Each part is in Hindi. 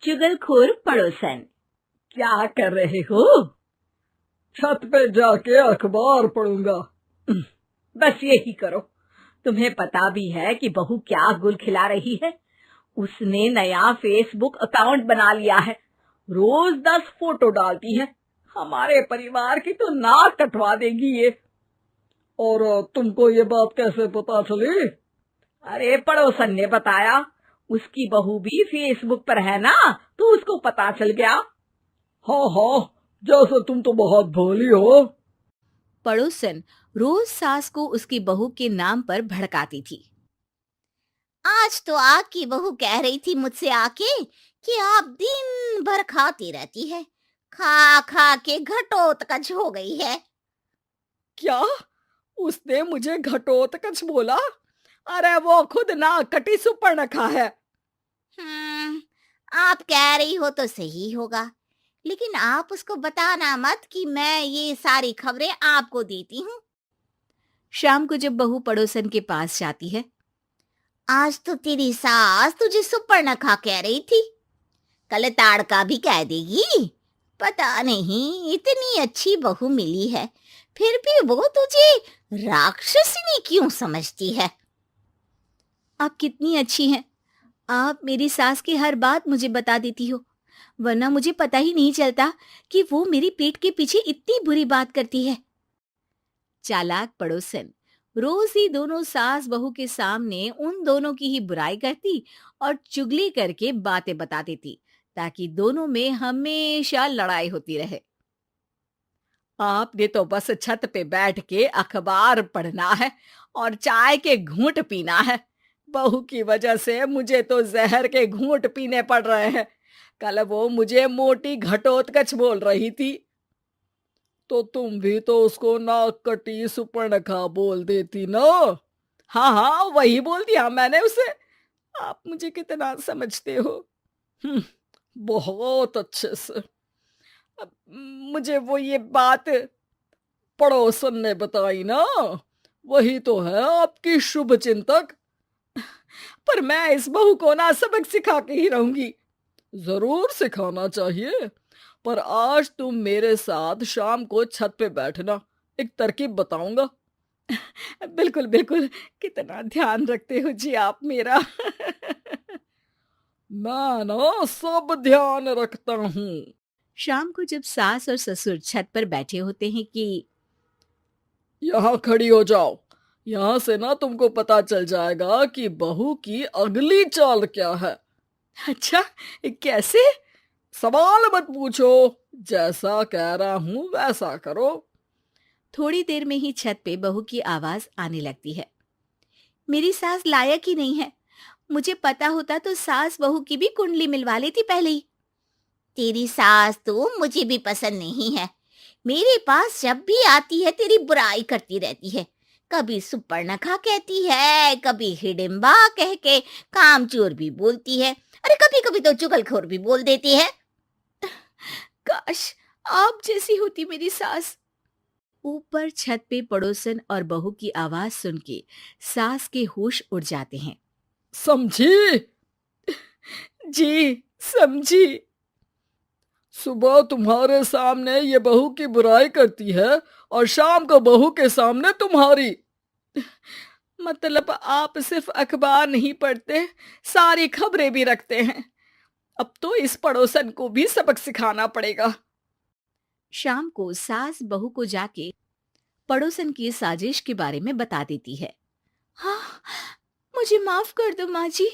चुगलखोर पड़ोसन। क्या कर रहे हो? छत पे जाके अखबार पढ़ूंगा। बस यही करो। तुम्हें पता भी है कि बहू क्या गुल खिला रही है? उसने नया फेसबुक अकाउंट बना लिया है। रोज 10 फोटो डालती है। हमारे परिवार की तो नाक कटवा देगी ये। और तुमको ये बात कैसे पता चली? अरे पड़ोसन ने बताया। उसकी बहू भी फेसबुक पर है ना, तो उसको पता चल गया। हाँ हाँ, जैसे तुम तो बहुत भोली हो। पड़ोसन रोज सास को उसकी बहू के नाम पर भड़काती थी। आज तो आपकी बहू कह रही थी मुझसे आके कि आप दिन भर खाती रहती है, खा खा के घटोत्कच हो गई है। क्या? उसने मुझे घटोत्कच बोला? अरे वो खुद ना कटी सुपर्णखा है। आप कह रही हो तो सही होगा, लेकिन आप उसको बताना मत कि मैं ये सारी खबरें आपको देती हूँ। शाम को जब बहू पड़ोसन के पास जाती है, आज तो तेरी सास तुझे सुपर्णखा कह रही थी, कल ताड़का भी कह देगी। पता नहीं इतनी अच्छी बहू मिली है, फिर भी वो तुझे राक्षसनी क्यों समझती है? आप कितनी अच्छी हैं। आप मेरी सास की हर बात मुझे बता देती हो, वरना मुझे पता ही नहीं चलता कि वो मेरी पीठ के पीछे इतनी बुरी बात करती है। चालाक पड़ोसन रोज ही दोनों सास बहू के सामने उन दोनों की ही बुराई करती और चुगली करके बातें बता देती, ताकि दोनों में हमेशा लड़ाई होती रहे। आपने तो बस छत पे बैठ के अखबार पढ़ना है और चाय के घूंट पीना है। बहू की वजह से मुझे तो जहर के घूंट पीने पड़ रहे हैं। कल वो मुझे मोटी घटोत्कच बोल रही थी। तो तुम भी तो उसको नाक कटी सुपर्णखा बोल देती ना। हाँ हाँ, वही बोल दिया मैंने उसे। आप मुझे कितना समझते हो। बहुत अच्छे से। अब मुझे वो ये बात पड़ोसन ने बताई ना, वही तो है आपकी शुभ चिंतक। पर मैं इस बहू को ना सबक सिखा के ही रहूंगी। जरूर सिखाना चाहिए, पर आज तुम मेरे साथ शाम को छत पे बैठना, एक तरकीब बताऊंगा। बिल्कुल बिल्कुल, कितना ध्यान रखते हो जी आप मेरा। मैं ना सब ध्यान रखता हूँ। शाम को जब सास और ससुर छत पर बैठे होते हैं कि यहाँ खड़ी हो जाओ, यहाँ से ना तुमको पता चल जाएगा कि बहू की अगली चाल क्या है। अच्छा, कैसे? सवाल मत पूछो, जैसा कह रहा हूं वैसा करो। थोड़ी देर में ही छत पे बहू की आवाज आने लगती है। मेरी सास लायक ही नहीं है। मुझे पता होता तो सास बहू की भी कुंडली मिलवा लेती पहले ही। तेरी सास तो मुझे भी पसंद नहीं है। मेरे पास जब भी आती है तेरी बुराई करती रहती है। कभी सुपर्णखा कहती है, कभी हिडिंबा कह के कामचोर भी बोलती है, अरे कभी कभी तो चुगलखोर भी बोल देती है। काश आप जैसी होती मेरी सास। ऊपर छत पे पड़ोसन और बहू की आवाज सुन के सास के होश उड़ जाते हैं। समझी? जी समझी। सुबह तुम्हारे सामने ये बहू की बुराई करती है और शाम को बहू के सामने तुम्हारी। मतलब आप सिर्फ अखबार नहीं पढ़ते, सारी खबरें भी रखते हैं। अब तो इस पड़ोसन को भी सबक सिखाना पड़ेगा। शाम को सास बहू को जाके पड़ोसन की साजिश के बारे में बता देती है। हाँ, मुझे माफ कर दो माँ जी।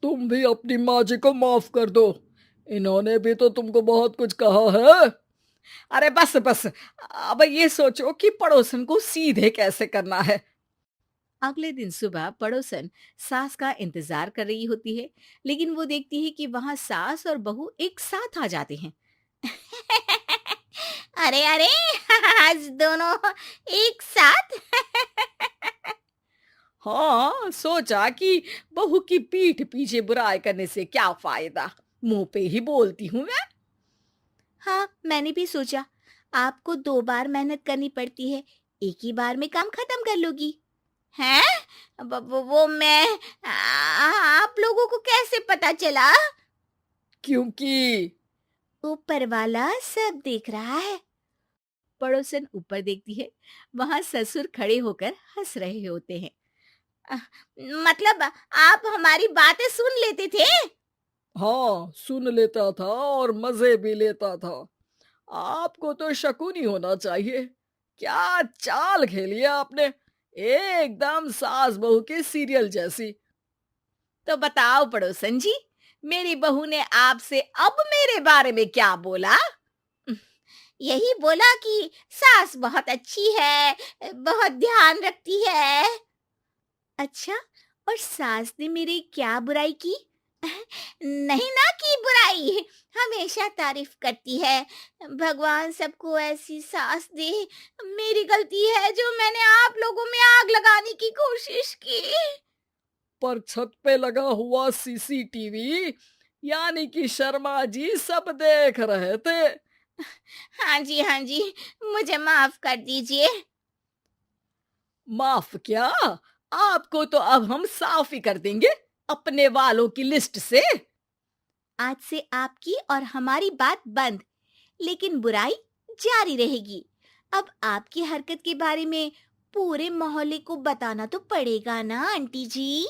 तुम भी अपनी माँ जी को माफ कर दो, इन्होंने भी तो तुमको बहुत कुछ कहा है। अरे बस बस, अब ये सोचो कि पड़ोसन को सीधे कैसे करना है। अगले दिन सुबह पड़ोसन सास का इंतजार कर रही होती है, लेकिन वो देखती है कि वहां सास और बहू एक साथ आ जाते हैं। अरे अरे, आज दोनों एक साथ। हाँ, सोचा कि बहू की पीठ पीछे बुराई करने से क्या फायदा, मुंह पे ही बोलती हूँ मैं। हाँ, मैंने भी सोचा आपको 2 बार मेहनत करनी पड़ती है, एक ही बार में काम खत्म कर लोगी। हैं? वो मैं आप लोगों को कैसे पता चला? क्योंकि ऊपर वाला सब देख रहा है। पड़ोसन ऊपर देखती है, वहां ससुर खड़े होकर हंस रहे होते हैं। मतलब आप हमारी बातें सुन लेते थे? हाँ, सुन लेता था और मजे भी लेता था। आपको तो शकुनी होना चाहिए। क्या चाल खेली है आपने, एकदम सास बहू के सीरियल जैसी। तो बताओ पड़ोसन जी, मेरी बहू ने आपसे अब मेरे बारे में क्या बोला? यही बोला कि सास बहुत अच्छी है, बहुत ध्यान रखती है। अच्छा, और सास ने मेरी क्या बुराई की? नहीं ना की बुराई, हमेशा तारीफ करती है। भगवान सबको ऐसी सास दे। मेरी गलती है जो मैंने आप लोगों में आग लगाने की कोशिश की। पर छत पे लगा हुआ सीसीटीवी यानी कि शर्मा जी सब देख रहे थे। हाँ जी, मुझे माफ कर दीजिए। माफ क्या? आपको तो अब हम साफ ही कर देंगे अपने वालों की लिस्ट से। आज से आपकी और हमारी बात बंद, लेकिन बुराई जारी रहेगी। अब आपकी हरकत के बारे में पूरे मोहल्ले को बताना तो पड़ेगा ना आंटी जी।